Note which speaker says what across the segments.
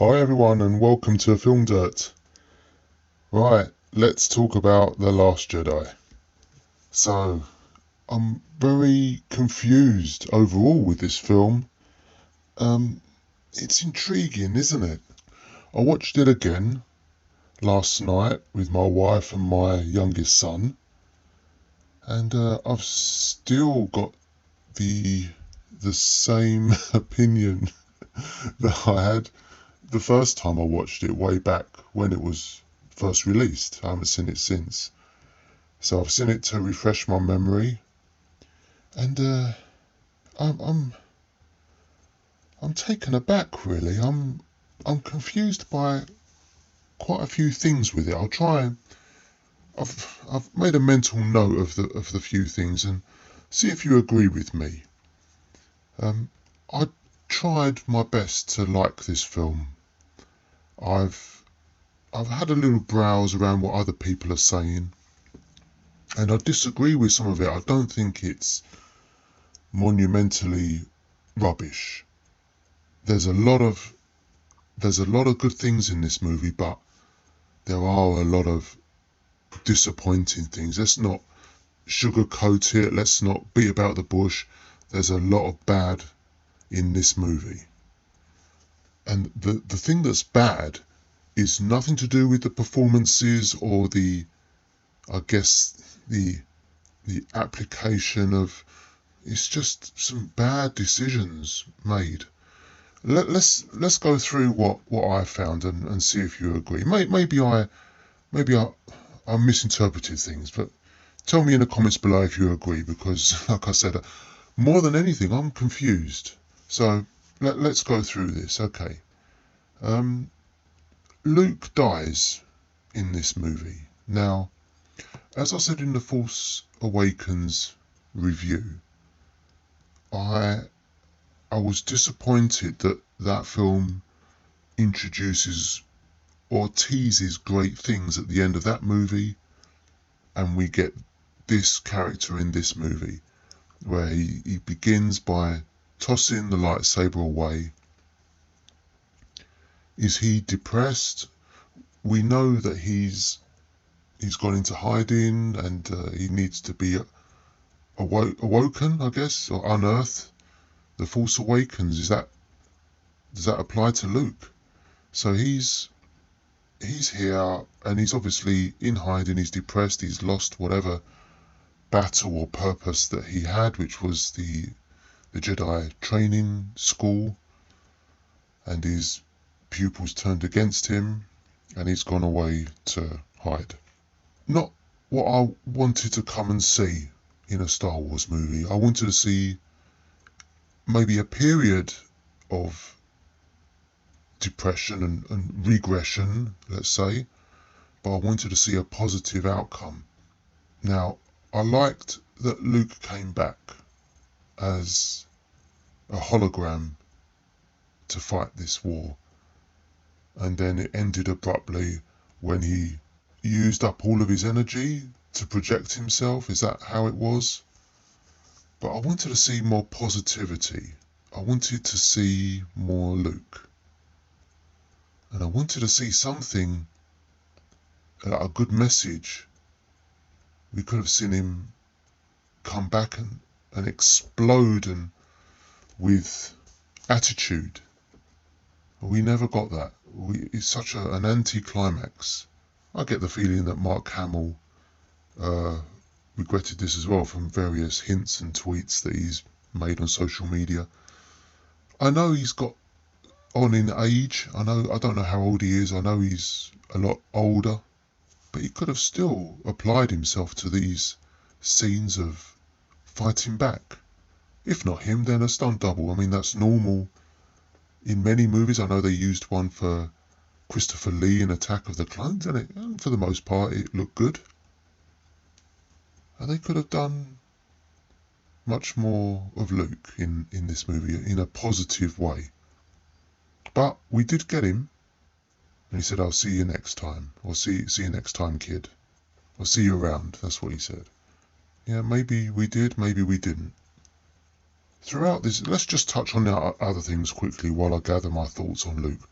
Speaker 1: Hi everyone and welcome to FilmDirt. Right, let's talk about The Last Jedi. So, I'm very confused overall with this film. It's intriguing, isn't it? I watched it again last night with my wife and my youngest son, and I've still got the same opinion that I had the first time I watched it way back when it was first released. I haven't seen it since. So I've seen it to refresh my memory, and I'm taken aback really. I'm confused by quite a few things with it. I'll try. I've made a mental note of the few things and see if you agree with me. I tried my best to like this film. I've had a little browse around what other people are saying, and I disagree with some of it. I don't think it's monumentally rubbish. There's a lot of good things in this movie, but there are a lot of disappointing things. Let's not sugarcoat it. Let's not beat about the bush. There's a lot of bad in this movie, and the thing that's bad is nothing to do with the performances or the application of. It's just some bad decisions made. Let's go through what I found and see if you agree. Maybe I misinterpreted things, but tell me in the comments below if you agree, because like I said, more than anything, I'm confused. So let's go through this. Okay. Luke dies in this movie. Now, as I said in the Force Awakens review, I was disappointed that that film introduces or teases great things at the end of that movie, and we get this character in this movie where he begins by tossing the lightsaber away. Is he depressed? We know that he's gone into hiding and he needs to be awoken, I guess, or unearthed. The Force Awakens, does that apply to Luke? So he's here and he's obviously in hiding. He's depressed. He's lost whatever battle or purpose that he had, which was the Jedi training school, and his pupils turned against him, and he's gone away to hide. Not what I wanted to come and see in a Star Wars movie. I wanted to see maybe a period of depression and regression, let's say, but I wanted to see a positive outcome. Now, I liked that Luke came back as a hologram to fight this war, and then it ended abruptly when he used up all of his energy to project himself. Is that how it was? But I wanted to see more positivity. I wanted to see more Luke. And I wanted to see something, a good message. We could have seen him come back and explode and with attitude. We never got that. It's such an anti-climax. I get the feeling that Mark Hamill regretted this as well from various hints and tweets that he's made on social media. I know he's got on in age. I don't know how old he is. I know he's a lot older, but he could have still applied himself to these scenes of fighting back. If not him, then a stunt double. I mean, that's normal in many movies. I know they used one for Christopher Lee in Attack of the Clones, and for the most part it looked good. And they could have done much more of Luke in this movie in a positive way. But we did get him, and he said, "I'll see you next time," or see you next time, kid. "I'll see you around." That's what he said. Yeah, maybe we did, maybe we didn't. Throughout this, let's just touch on the other things quickly while I gather my thoughts on Luke.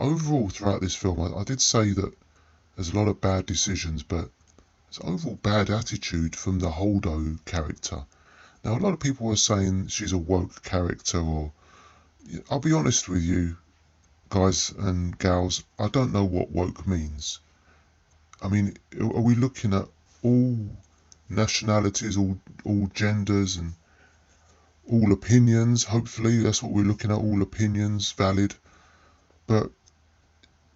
Speaker 1: overall throughout this film, I did say that there's a lot of bad decisions, but there's overall bad attitude from the Holdo character. Now, a lot of people are saying she's a woke character, or I'll be honest with you, guys and gals, I don't know what woke means. I mean, are we looking at all nationalities, all genders, and all opinions? Hopefully, that's what we're looking at, all opinions valid. But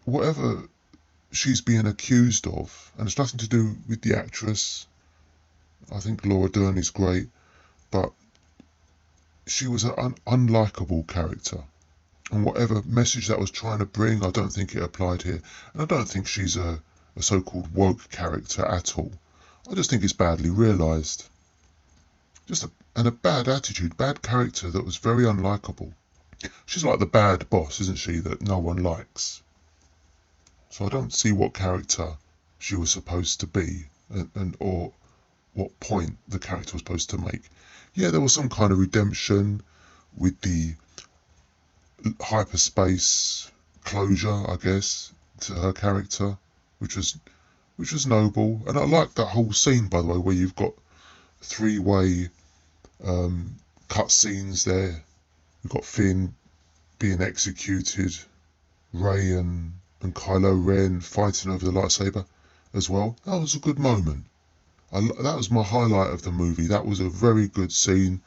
Speaker 1: whatever she's being accused of, and it's nothing to do with the actress. I think Laura Dern is great, but she was an unlikable character. And whatever message that was trying to bring, I don't think it applied here. And I don't think she's a so-called woke character at all. I just think it's badly realised. And a bad attitude, bad character that was very unlikable. She's like the bad boss, isn't she, that no one likes. So I don't see what character she was supposed to be, or what point the character was supposed to make. Yeah, there was some kind of redemption with the hyperspace closure, I guess, to her character, which was noble. And I like that whole scene, by the way, where you've got three-way cut scenes there. You've got Finn being executed, Rey and Kylo Ren fighting over the lightsaber as well. That was a good moment. That was my highlight of the movie. That was a very good scene,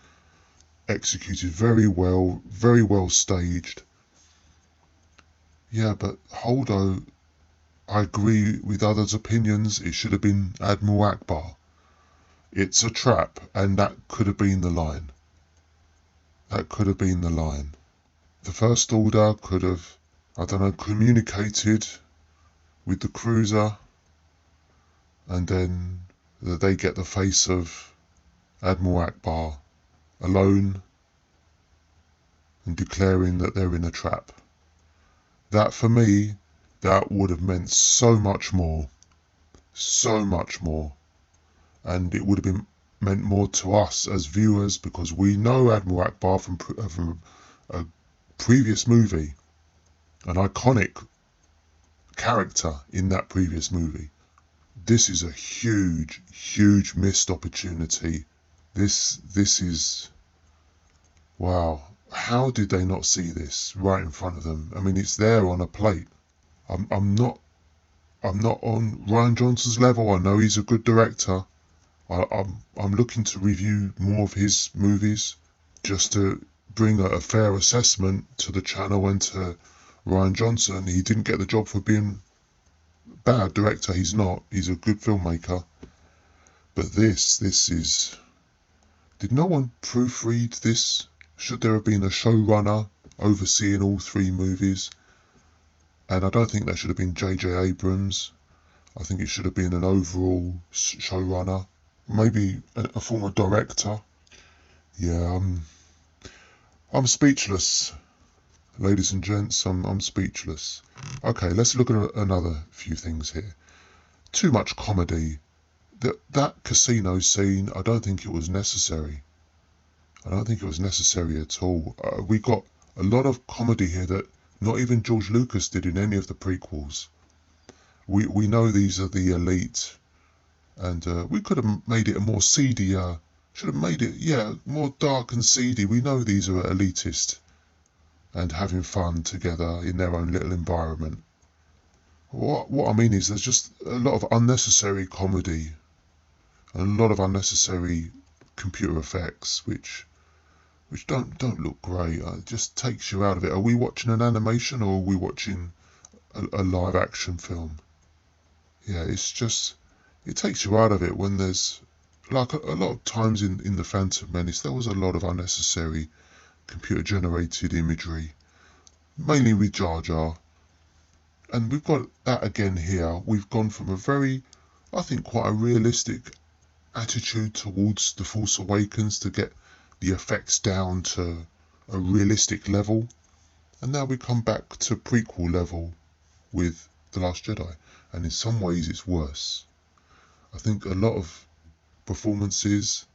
Speaker 1: executed very well staged. Yeah, but Holdo, I agree with others' opinions. It should have been Admiral Ackbar. It's a trap, and that could have been the line. That could have been the line. The First Order could have, I don't know, communicated with the cruiser, and then they get the face of Admiral Ackbar alone and declaring that they're in a trap. That, for me, that would have meant so much more. So much more. And it would have meant more to us as viewers, because we know Admiral Ackbar from a previous movie, an iconic character in that previous movie. This is a huge missed opportunity. This is, wow. How did they not see this right in front of them? I mean, it's there on a plate. I'm not on Rian Johnson's level. I know he's a good director. I'm looking to review more of his movies, just to bring a fair assessment to the channel and to Rian Johnson. He didn't get the job for being a bad director. He's not. He's a good filmmaker. But this is... Did no one proofread this? Should there have been a showrunner overseeing all three movies? And I don't think that should have been J.J. Abrams. I think it should have been an overall showrunner. Maybe a former director. Yeah, I'm speechless. Ladies and gents, I'm speechless. Okay, let's look at another few things here. Too much comedy. That casino scene, I don't think it was necessary. I don't think it was necessary at all. We got a lot of comedy here that not even George Lucas did in any of the prequels. We know these are the elite, and we could have made it a more seedier. Should have made it, more dark and seedy. We know these are elitist and having fun together in their own little environment. What I mean is there's just a lot of unnecessary comedy and a lot of unnecessary computer effects which don't look great. It just takes you out of it. Are we watching an animation, or are we watching a live action film? Yeah, it's just, it takes you out of it when there's, like a lot of times in The Phantom Menace, there was a lot of unnecessary computer generated imagery, mainly with Jar Jar. And we've got that again here. We've gone from a very, I think, quite a realistic attitude towards The Force Awakens to get the effects down to a realistic level. And now we come back to prequel level with The Last Jedi. And in some ways it's worse. I think a lot of performances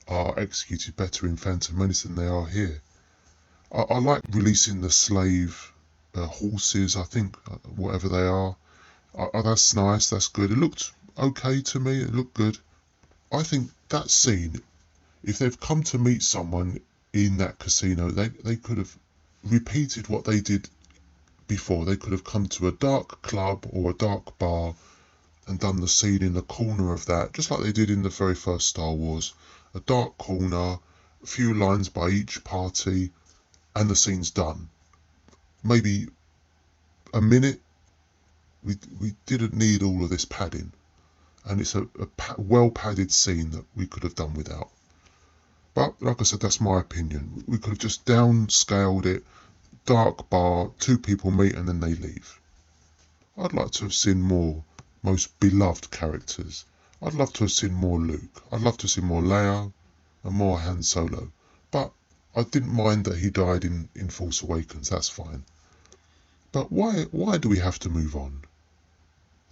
Speaker 1: are executed better in Phantom Menace than they are here. I like releasing the slave horses, I think, whatever they are. Oh, that's nice, that's good. It looked okay to me, it looked good. I think that scene, if they've come to meet someone in that casino, they could have repeated what they did before. They could have come to a dark club or a dark bar and done the scene in the corner of that, just like they did in the very first Star Wars. A dark corner, a few lines by each party, and the scene's done. Maybe a minute. We didn't need all of this padding, and it's a well padded scene that we could have done without. But like I said, that's my opinion. We could have just downscaled it. Dark bar, two people meet and then they leave. I'd like to have seen more most beloved characters. I'd love to have seen more Luke. I'd love to have seen more Leia and more Han Solo. But I didn't mind that he died in Force Awakens. That's fine. But why do we have to move on?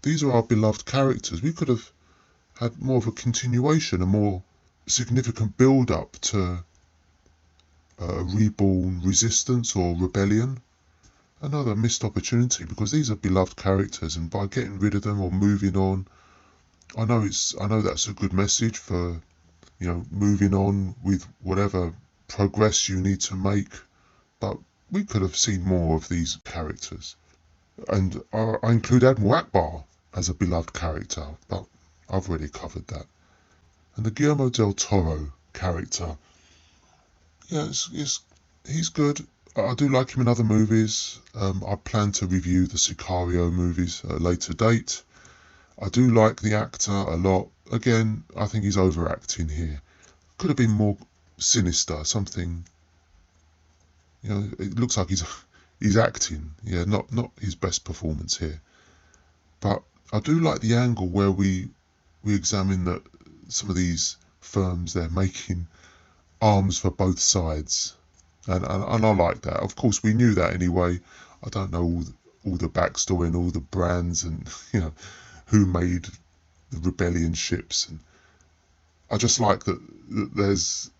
Speaker 1: These are our beloved characters. We could have had more of a continuation, a more significant build-up to a reborn resistance or rebellion. Another missed opportunity, because these are beloved characters, and by getting rid of them or moving on, I know that's a good message for, moving on with whatever progress you need to make, but we could have seen more of these characters. And I include Admiral Ackbar as a beloved character, but I've already covered that. And the Guillermo del Toro character, yeah, he's good. I do like him in other movies. I plan to review the Sicario movies at a later date. I do like the actor a lot. Again, I think he's overacting here. Could have been more sinister, something. It looks like he's acting. Yeah, not his best performance here. But I do like the angle where we examine that some of these firms, they're making arms for both sides. And I like that. Of course, we knew that anyway. I don't know all the backstory and all the brands and who made the rebellion ships. And I just like that there's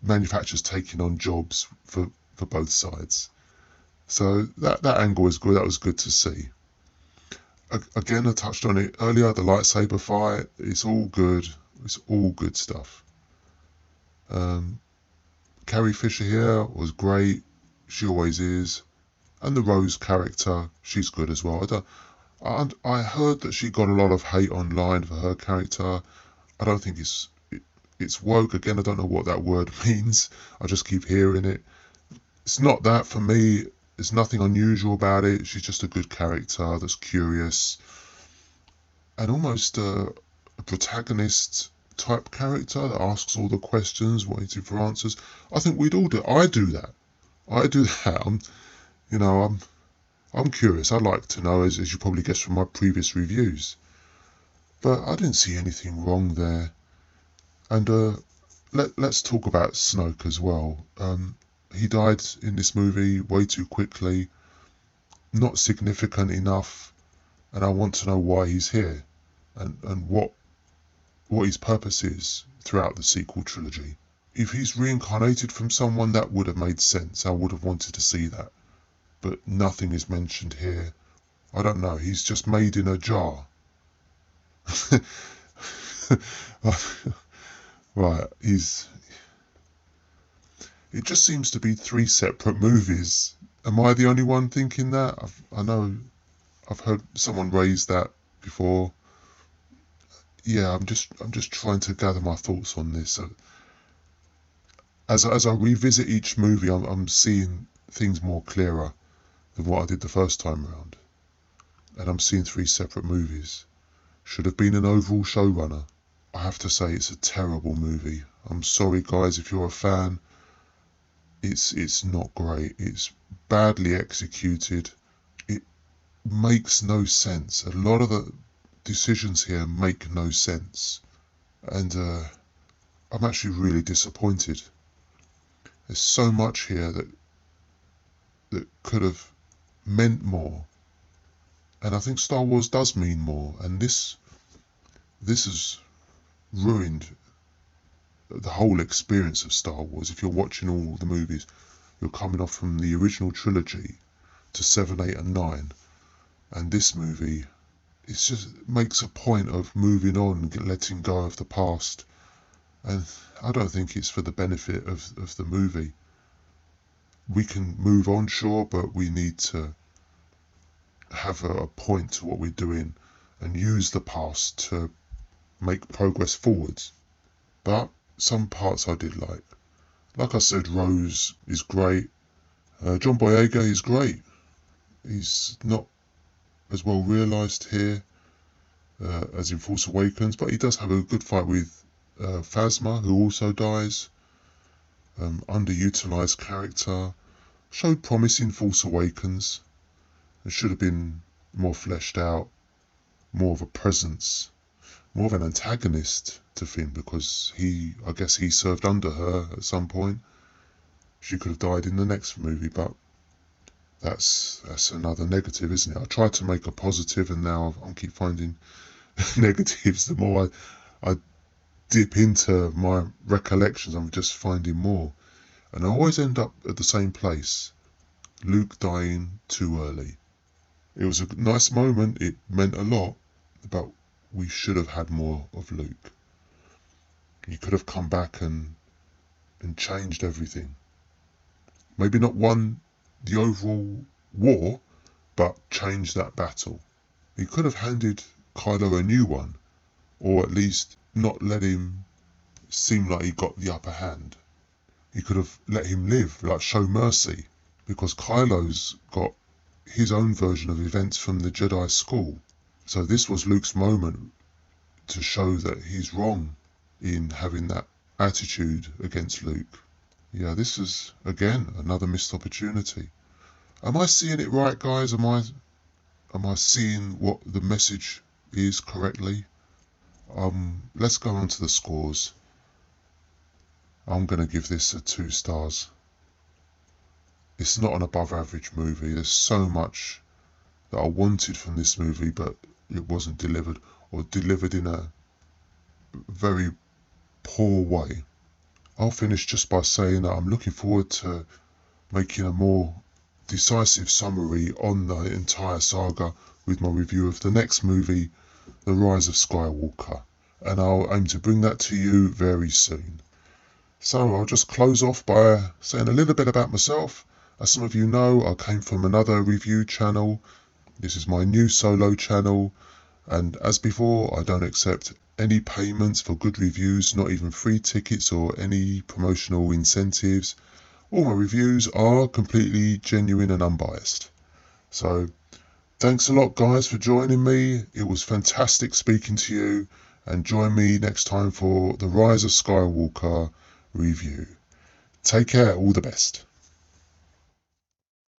Speaker 1: manufacturers taking on jobs for both sides. So that angle was good. That was good to see. Again, I touched on it earlier. The lightsaber fight. It's all good. It's all good stuff. Carrie Fisher here was great. She always is. And the Rose character, she's good as well. I heard that she got a lot of hate online for her character. I don't think it's woke. Again, I don't know what that word means. I just keep hearing it. It's not that for me. There's nothing unusual about it. She's just a good character that's curious. And almost a protagonist type character that asks all the questions, waiting for answers. I think we'd all do. I do that. I'm curious. I'd like to know, as you probably guessed from my previous reviews. But I didn't see anything wrong there. And let's talk about Snoke as well. He died in this movie way too quickly, not significant enough, and I want to know why he's here, and what his purpose is throughout the sequel trilogy. If he's reincarnated from someone, that would have made sense. I would have wanted to see that. But nothing is mentioned here. I don't know, he's just made in a jar. Right, it just seems to be 3 separate movies. Am I the only one thinking that? I know I've heard someone raise that before. Yeah, I'm just trying to gather my thoughts on this. As I revisit each movie, I'm seeing things more clearer than what I did the first time around. And I'm seeing 3 separate movies. Should have been an overall showrunner. I have to say, it's a terrible movie. I'm sorry guys if you're a fan. It's not great. It's badly executed. It makes no sense. A lot of the decisions here make no sense. And I'm actually really disappointed. There's so much here that could have meant more. And I think Star Wars does mean more. And this has ruined the whole experience of Star Wars. If you're watching all the movies, you're coming off from the original trilogy, to 7, 8 and 9. And this movie, it just makes a point of moving on, letting go of the past. And I don't think it's for the benefit of the movie. We can move on, sure, but we need to have a point to what we're doing and use the past to make progress forwards. But some parts I did like. Like I said, Rose is great. John Boyega is great. He's not as well realised here as in Force Awakens, but he does have a good fight with Phasma, who also dies. Underutilised character. Showed promise in Force Awakens. It should have been more fleshed out, more of a presence, more of an antagonist to Finn, because I guess he served under her at some point. She could have died in the next movie, but that's another negative, isn't it? I tried to make a positive, and now I keep finding negatives. The more I dip into my recollections, I'm just finding more. And I always end up at the same place. Luke dying too early. It was a nice moment, it meant a lot, but we should have had more of Luke. He could have come back and changed everything. Maybe not won the overall war, but changed that battle. He could have handed Kylo a new one, or at least not let him seem like he got the upper hand. He could have let him live, like show mercy, because Kylo's got his own version of events from the Jedi school. So this was Luke's moment to show that he's wrong in having that attitude against Luke. Yeah, this is, again, another missed opportunity. Am I seeing it right, guys? Am I seeing what the message is correctly? Let's go on to the scores. I'm going to give this a 2 stars. It's not an above average movie. There's so much that I wanted from this movie, but it wasn't delivered, or delivered in a very poor way. I'll finish just by saying that I'm looking forward to making a more decisive summary on the entire saga with my review of the next movie, The Rise of Skywalker, and I'll aim to bring that to you very soon. So I'll just close off by saying a little bit about myself. As some of you know, I came from another review channel. This is my new solo channel, and as before, I don't accept any payments for good reviews, not even free tickets or any promotional incentives. All my reviews are completely genuine and unbiased. So thanks a lot, guys, for joining me. It was fantastic speaking to you, and join me next time for the Rise of Skywalker review. Take care, all the best.